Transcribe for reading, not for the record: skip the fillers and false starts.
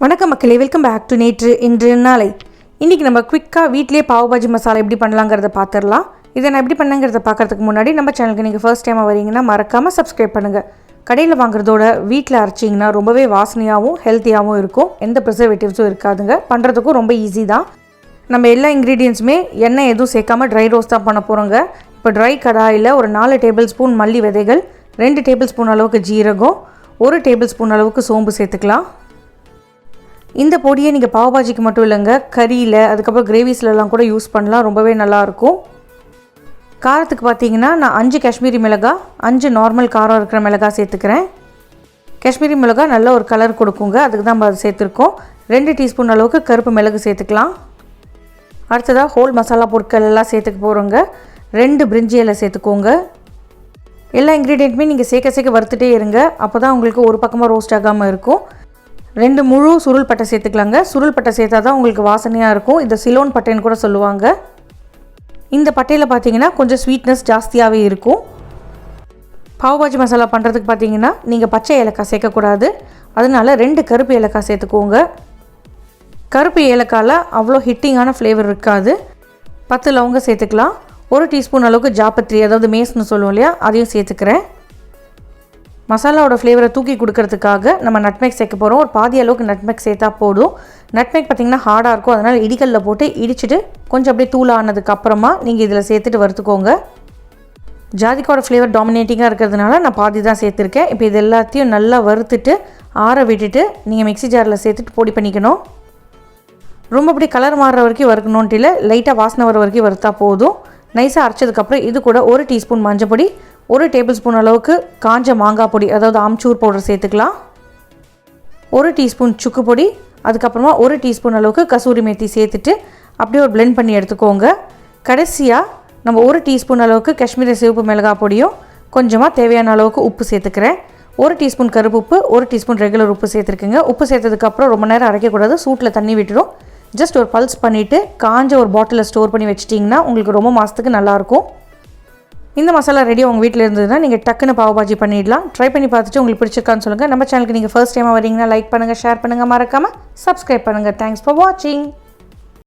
வணக்கம் மக்களே, welcome back to நேற்று இன்று நாளை. இன்றைக்கி நம்ம குவிக்காக வீட்டிலே பாவ் பாஜி மசாலா எப்படி பண்ணலாங்கிறத பார்த்துடலாம். இதை நான் எப்படி பண்ணங்கிறத பார்க்குறதுக்கு முன்னாடி நம்ம சேனலுக்கு நீங்கள் ஃபர்ஸ்ட் டைமாக வரீங்கன்னா மறக்காமல் சப்ஸ்கிரைப் பண்ணுங்கள். கடையில் வாங்குறதோட வீட்டில் அரைச்சிங்கன்னா ரொம்பவே வாசனையாகவும் ஹெல்த்தியாகவும் இருக்கும். எந்த ப்ரிசர்வேட்டிவ்ஸும் இருக்காதுங்க. பண்ணுறதுக்கும் ரொம்ப ஈஸி தான். நம்ம எல்லா இன்க்ரீடியன்ஸுமே எண்ணெய் எதுவும் சேர்க்காமல் ட்ரை ரோஸ்ட் தான் பண்ண போகிறோங்க. இப்போ ட்ரை கடாயில் ஒரு 4 டேபிள் ஸ்பூன் மல்லி விதைகள், 2 டேபிள் ஸ்பூன் அளவுக்கு ஜீரகம், 1 டேபிள் ஸ்பூன் அளவுக்கு சோம்பு சேர்த்துக்கலாம். இந்த பொடியை நீங்கள் பாவ் பாஜிக்கு மட்டும் இல்லைங்க, கறியில் அதுக்கப்புறம் கிரேவிஸ்லலாம் கூட யூஸ் பண்ணலாம். ரொம்பவே நல்லாயிருக்கும். காரத்துக்கு பார்த்தீங்கன்னா நான் 5 காஷ்மீரி மிளகாய், 5 நார்மல் காரம் இருக்கிற மிளகாய் சேர்த்துக்கிறேன். காஷ்மீரி மிளகாய் நல்ல ஒரு கலர் கொடுக்குங்க, அதுக்கு தான் நம்ம அதை சேர்த்துருக்கோம். 2 டீஸ்பூன் அளவுக்கு கருப்பு மிளகு சேர்த்துக்கலாம். அடுத்ததாக ஹோல் மசாலா பொருட்கள் எல்லாம் சேர்த்துக்க போகிறோங்க. 2 பிரிஞ்சி இலை சேர்த்துக்கோங்க. எல்லா இன்க்ரீடியண்ட்டுமே நீங்கள் சேர்க்க வறுத்துட்டே இருங்க, அப்போ தான் உங்களுக்கு ஒரு பக்கமாக ரோஸ்ட் ஆகாமல் இருக்கும். 2 முழு சுருள் பட்டை சேர்த்துக்கலாங்க. சுருள் பட்டை சேர்த்தா தான் உங்களுக்கு வாசனையாக இருக்கும். இதை சிலோன் பட்டைன்னு கூட சொல்லுவாங்க. இந்த பட்டையில் பார்த்தீங்கன்னா கொஞ்சம் ஸ்வீட்னஸ் ஜாஸ்தியாகவே இருக்கும். பாவ் பாஜி மசாலா பண்ணுறதுக்கு பார்த்தீங்கன்னா நீங்கள் பச்சை ஏலக்காய் சேர்க்கக்கூடாது. அதனால் 2 கருப்பு ஏலக்காய் சேர்த்துக்கோங்க. கருப்பு ஏலக்காயில் அவ்வளோ ஹிட்டிங்கான ஃப்ளேவர் இருக்காது. 10 லவங்க சேர்த்துக்கலாம். 1 டீஸ்பூன் அளவுக்கு ஜாப்பத்ரி, அதாவது மேஸ்ன்னு சொல்லுவோம் இல்லையா, அதையும் சேர்த்துக்கிறேன். மசாலாவோட ஃப்ளேவரை தூக்கி கொடுக்கறதுக்காக நம்ம நட்மேக் சேர்க்க போகிறோம். ஒரு பாதி அளவுக்கு நட்மேக் சேர்த்தா போதும். நட்மேக் பார்த்திங்கன்னா ஹார்டாக இருக்கும், அதனால் இடிக்கல்லில் போட்டு இடிச்சிட்டு கொஞ்சம் அப்படியே தூளானதுக்கப்புறமா நீங்கள் இதில் சேர்த்துட்டு வறுத்துக்கோங்க. ஜாதிக்காவோட ஃப்ளேவர் டாமினேட்டிங்காக இருக்கிறதுனால நான் பாதி தான் சேர்த்துருக்கேன். இப்போ இது எல்லாத்தையும் நல்லா வறுத்துட்டு ஆற விட்டுட்டு நீங்கள் மிக்ஸி ஜாரில் சேர்த்துட்டு பொடி பண்ணிக்கணும். ரொம்ப அப்படி கலர் மாறுற வரைக்கும் வறுக்கணுன்ட்டு இல்லை, லைட்டாக வாசனை வர வரைக்கும் வறுத்தா போதும். நைஸாக அரைச்சதுக்கப்புறம் இது கூட 1 டீஸ்பூன் மஞ்சள் பொடி, 1 டேபிள் ஸ்பூன் அளவுக்கு காஞ்ச மாங்காய் பொடி, அதாவது ஆம்ச்சூர் பவுடர் சேர்த்துக்கலாம். 1 டீஸ்பூன் சுக்கு பொடி, அதுக்கப்புறமா 1 டீஸ்பூன் அளவுக்கு கசூரி மேத்தி சேர்த்துட்டு அப்படியே ஒரு பிளெண்ட் பண்ணி எடுத்துக்கோங்க. கடைசியாக நம்ம 1 டீஸ்பூன் அளவுக்கு காஷ்மீரி சிவப்பு மிளகாய் பொடியும் கொஞ்சமாக தேவையான அளவுக்கு உப்பு சேர்த்துக்கிறேன். 1 டீஸ்பூன் கருப்பு உப்பு, 1 டீஸ்பூன் ரெகுலர் உப்பு சேர்த்துருக்குங்க. உப்பு சேர்த்ததுக்கப்புறம் ரொம்ப நேரம் அரைக்கக்கூடாது, சூட்டில் தண்ணி விட்டுடும். ஜஸ்ட் ஒரு பல்ஸ் பண்ணிவிட்டு காஞ்ச ஒரு பாட்டிலில் ஸ்டோர் பண்ணி வச்சிட்டிங்கன்னா உங்களுக்கு ரொம்ப மாதத்துக்கு நல்லாயிருக்கும். இந்த மசாலா ரெடி உங்கள் வீட்டில் இருந்ததுன்னா நீங்கள் டக்குன்னு பாவ் பாஜி பண்ணிடலாம். ட்ரை பண்ணி பார்த்துட்டு உங்களுக்கு பிடிச்சிருக்கான்னு சொல்லுங்கள். நம்ம சேனலுக்கு நீங்கள் ஃபர்ஸ்ட் டைமாக வரீங்கன்னா லைக் பண்ணுங்கள், ஷேர் பண்ணுங்கள், மறக்காமல் சப்ஸ்கிரைப் பண்ணுங்கள். தேங்க்ஸ் ஃபார் வாட்சிங்.